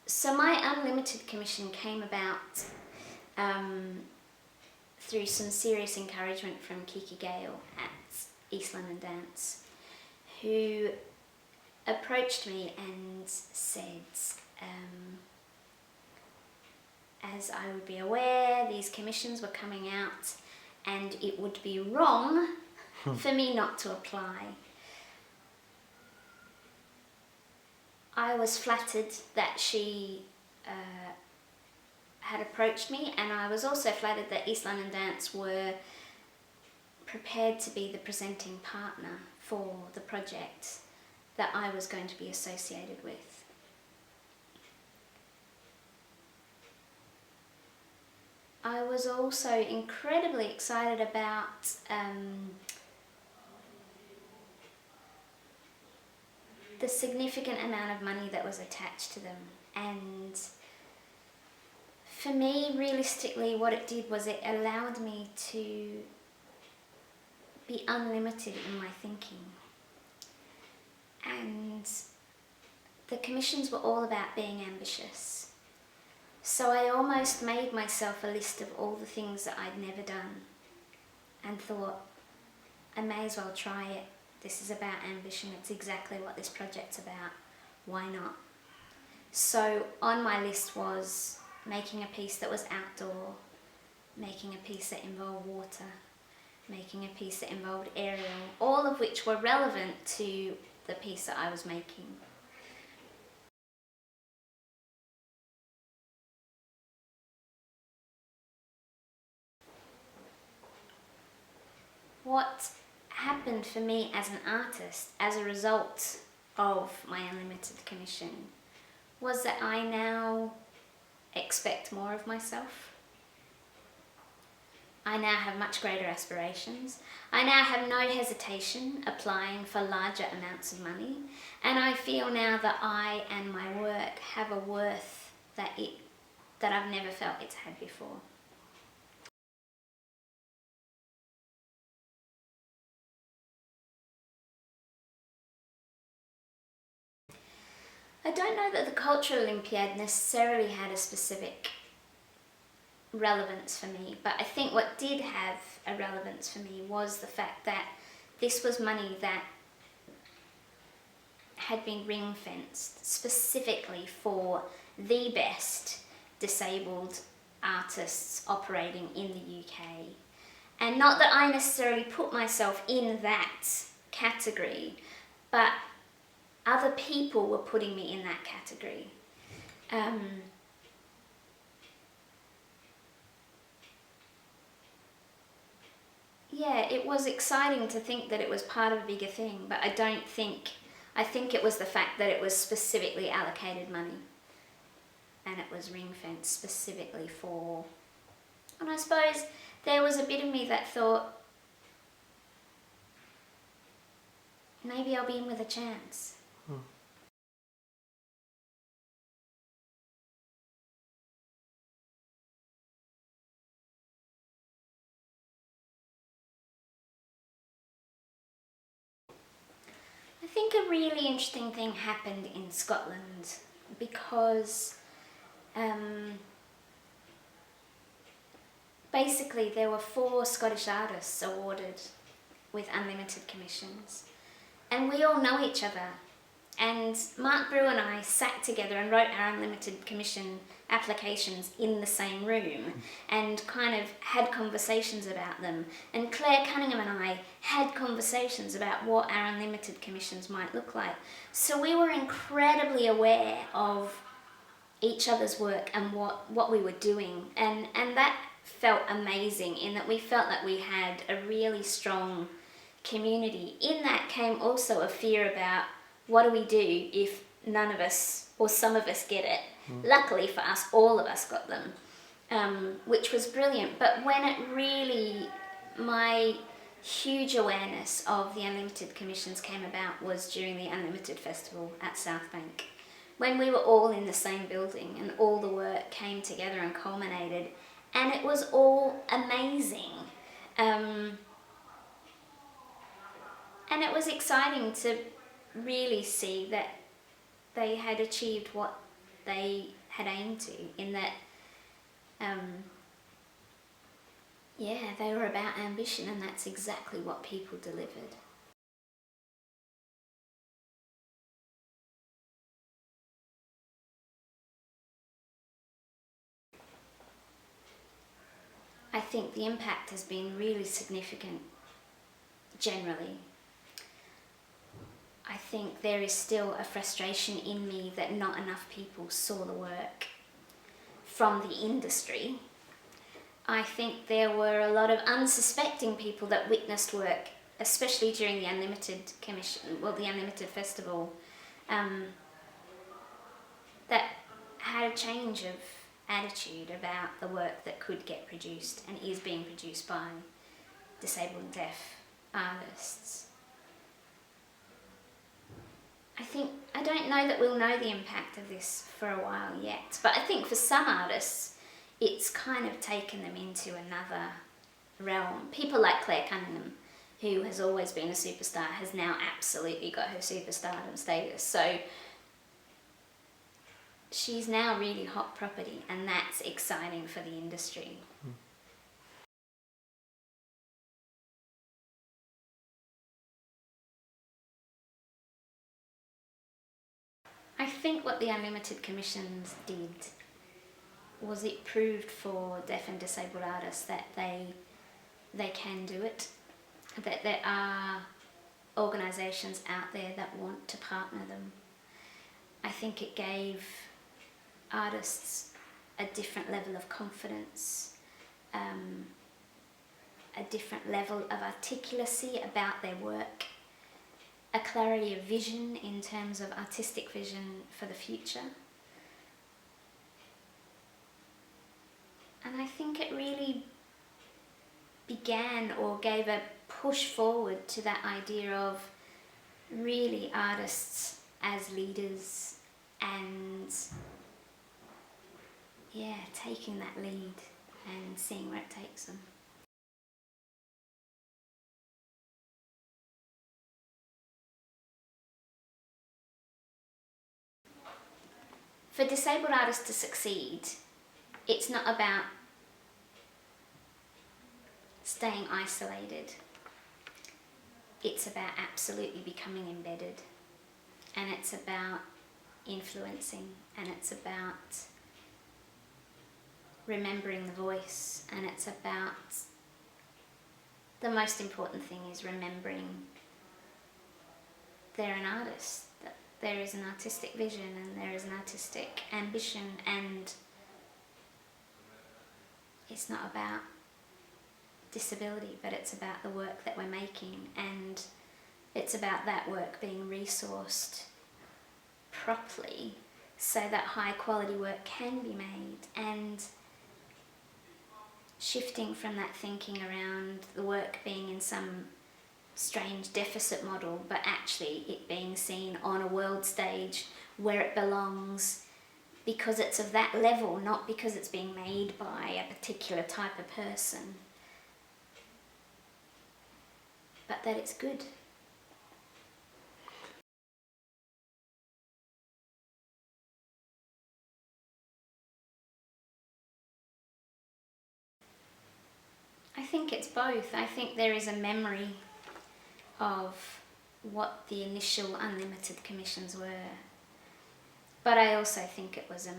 So my Unlimited commission came about through some serious encouragement from Kiki Gale at East London Dance, who approached me and said, as I would be aware, these commissions were coming out and it would be wrong for me not to apply. I was flattered that she had approached me, and I was also flattered that East London Dance were prepared to be the presenting partner for the project that I was going to be associated with. I was also incredibly excited about the significant amount of money that was attached to them, and for me, realistically, what it did was it allowed me to be unlimited in my thinking. And the commissions were all about being ambitious. So I almost made myself a list of all the things that I'd never done and thought, I may as well try it. This is about ambition. It's exactly what this project's about. Why not? So on my list was making a piece that was outdoor, making a piece that involved water, making a piece that involved aerial, all of which were relevant to the piece that I was making. What happened for me as an artist as a result of my Unlimited commission was that I now expect more of myself. I now have much greater aspirations. I now have no hesitation applying for larger amounts of money, and I feel now that I and my work have a worth that I've never felt it's had before. I don't know that the Cultural Olympiad necessarily had a specific relevance for me, but I think what did have a relevance for me was the fact that this was money that had been ring-fenced specifically for the best disabled artists operating in the UK. And not that I necessarily put myself in that category, but other people were putting me in that category. Yeah, it was exciting to think that it was part of a bigger thing, but I think it was the fact that it was specifically allocated money and it was ring-fenced specifically for, and I suppose there was a bit of me that thought, maybe I'll be in with a chance. I think a really interesting thing happened in Scotland because basically there were 4 Scottish artists awarded with Unlimited commissions, and we all know each other. And Mark Brew and I sat together and wrote our Unlimited commission applications in the same room and kind of had conversations about them. And Claire Cunningham and I had conversations about what our Unlimited commissions might look like. So we were incredibly aware of each other's work and what we were doing. And that felt amazing in that we felt that we had a really strong community. In that came also a fear about, what do we do if none of us or some of us get it? Luckily for us, all of us got them, which was brilliant. But when it really, my huge awareness of the Unlimited commissions came about was during the Unlimited Festival at South Bank, when we were all in the same building and all the work came together and culminated, and it was all amazing. And it was exciting to really see that they had achieved what they had aimed to, in that they were about ambition, and that's exactly what people delivered. I think the impact has been really significant generally. I think there is still a frustration in me that not enough people saw the work from the industry. I think there were a lot of unsuspecting people that witnessed work, especially during the Unlimited the Unlimited Festival, that had a change of attitude about the work that could get produced and is being produced by disabled and deaf artists. I don't know that we'll know the impact of this for a while yet, but I think for some artists it's kind of taken them into another realm. People like Claire Cunningham, who has always been a superstar, has now absolutely got her superstardom status. So she's now really hot property, and that's exciting for the industry. I think what the Unlimited Commissions did was it proved for deaf and disabled artists that they can do it, that there are organisations out there that want to partner them. I think it gave artists a different level of confidence, a different level of articulacy about their work, a clarity of vision in terms of artistic vision for the future. And I think it really began or gave a push forward to that idea of really artists as leaders and taking that lead and seeing where it takes them. For disabled artists to succeed, it's not about staying isolated. It's about absolutely becoming embedded, and it's about influencing, and it's about remembering the voice, and it's about, the most important thing is remembering they're an artist, that there is an artistic vision and there is an artistic ambition, and it's not about disability, but it's about the work that we're making, and it's about that work being resourced properly so that high quality work can be made, and shifting from that thinking around the work being in some strange deficit model, but actually it being seen on a world stage where it belongs, because it's of that level, not because it's being made by a particular type of person, but that it's good. I think it's both. I think there is a memory of what the initial Unlimited Commissions were, but I also think it was a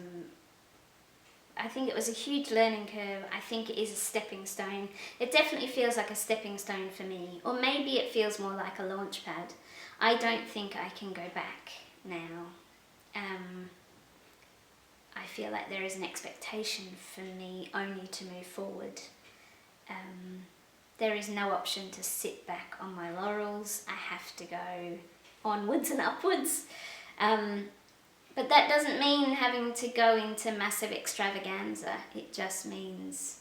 huge learning curve. I think it is a stepping stone. It definitely feels like a stepping stone for me, or maybe it feels more like a launch pad. I don't think I can go back now. I feel like there is an expectation for me only to move forward. There is no option to sit back on my laurels. I have to go onwards and upwards. But that doesn't mean having to go into massive extravaganza. It just means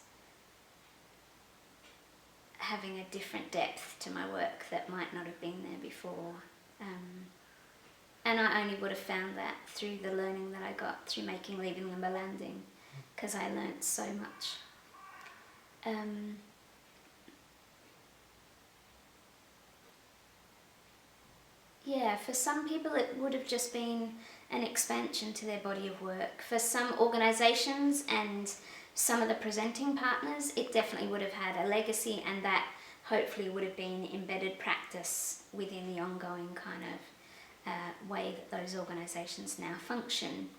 having a different depth to my work that might not have been there before. And I only would have found that through the learning that I got through making Leaving Limbo Landing, because I learnt so much. For some people it would have just been an expansion to their body of work. For some organisations and some of the presenting partners, it definitely would have had a legacy, and that hopefully would have been embedded practice within the ongoing kind of way that those organisations now function.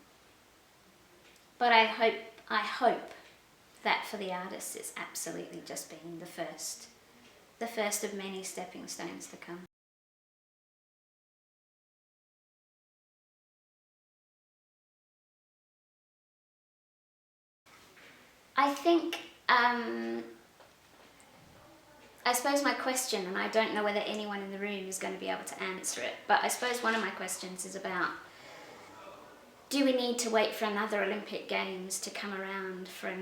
But I hope that for the artists it's absolutely just been the first of many stepping stones to come. I think, I suppose my question, and I don't know whether anyone in the room is going to be able to answer it, but I suppose one of my questions is about, do we need to wait for another Olympic Games to come around for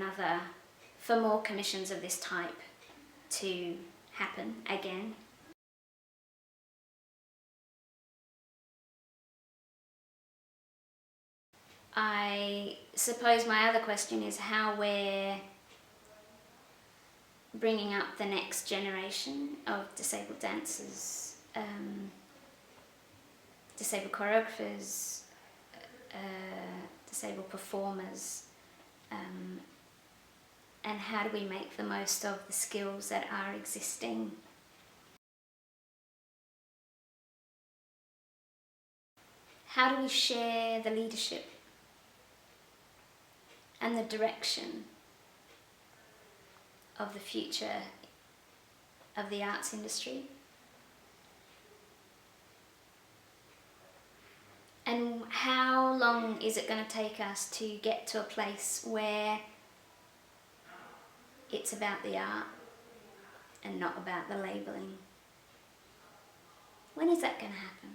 more commissions of this type to happen again? I suppose my other question is how we're bringing up the next generation of disabled dancers, disabled choreographers, disabled performers, and how do we make the most of the skills that are existing? How do we share the leadership and the direction of the future of the arts industry? And how long is it going to take us to get to a place where it's about the art and not about the labelling? When is that going to happen?